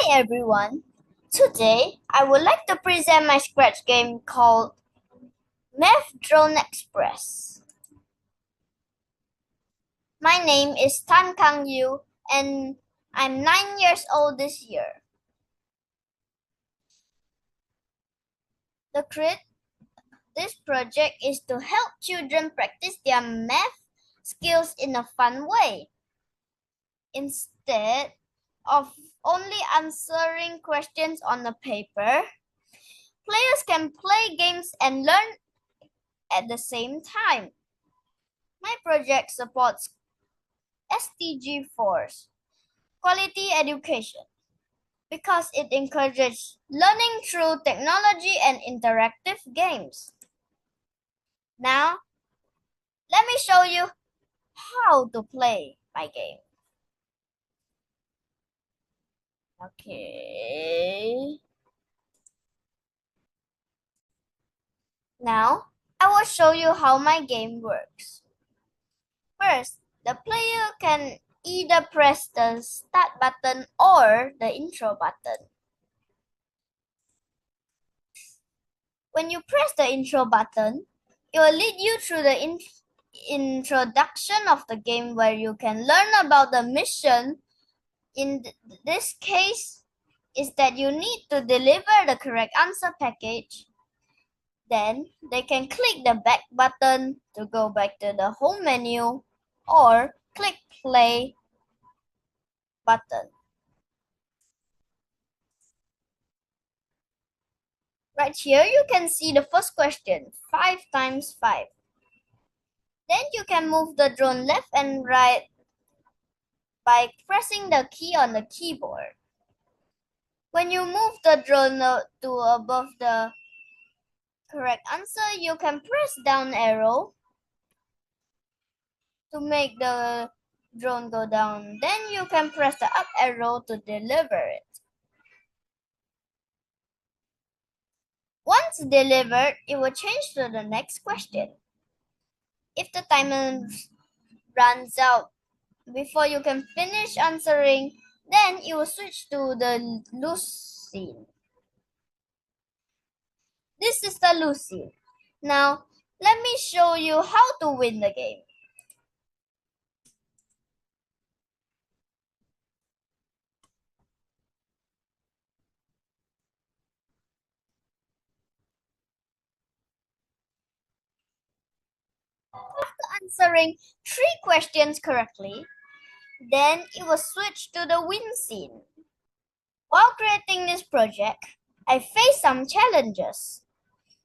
Hi everyone! Today I would like to present my scratch game called Math Drone Express. My name is Khang and I'm 9 years old this year. This project is to help children practice their math skills in a fun way. Instead of only answering questions on a paper, players can play games and learn at the same time. My project supports SDG 4, quality education, because it encourages learning through technology and interactive games. Now, let me show you how to play my game. Okay. Now, I will show you how my game works. First, the player can either press the start button or the intro button. When you press the intro button, it will lead you through the introduction of the game where you can learn about the mission. In this case, is that you need to deliver the correct answer package. Then they can click the back button to go back to the home menu or click play button. Right here, you can see the first question, 5 times 5. Then you can move the drone left and right by pressing the key on the keyboard. When you move the drone to above the correct answer, you can press down arrow to make the drone go down. Then you can press the up arrow to deliver it. Once delivered, it will change to the next question. If the timer runs out before you can finish answering, then it will switch to the loose scene. This is the loose scene. Now, let me show you how to win the game. Answering 3 questions correctly, then it was switched to the win scene. While creating this project, I faced some challenges.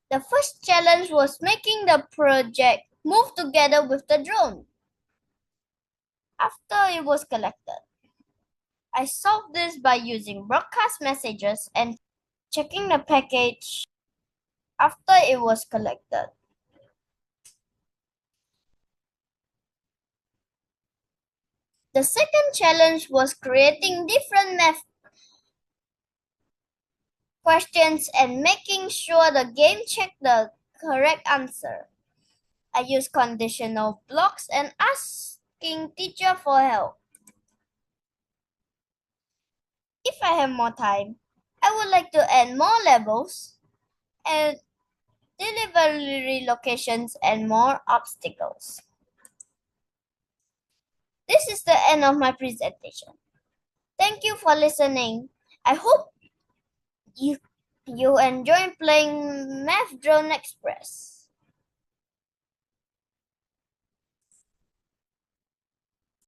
The first challenge was making the project move together with the drone. After it was collected, I solved this by using broadcast messages and checking the package after it was collected. The second challenge was creating different math questions and making sure the game checked the correct answer. I used conditional blocks and asking teacher for help. If I have more time, I would like to add more levels and delivery locations and more obstacles. This is the end of my presentation. Thank you for listening. I hope you enjoy playing Math Drone Express.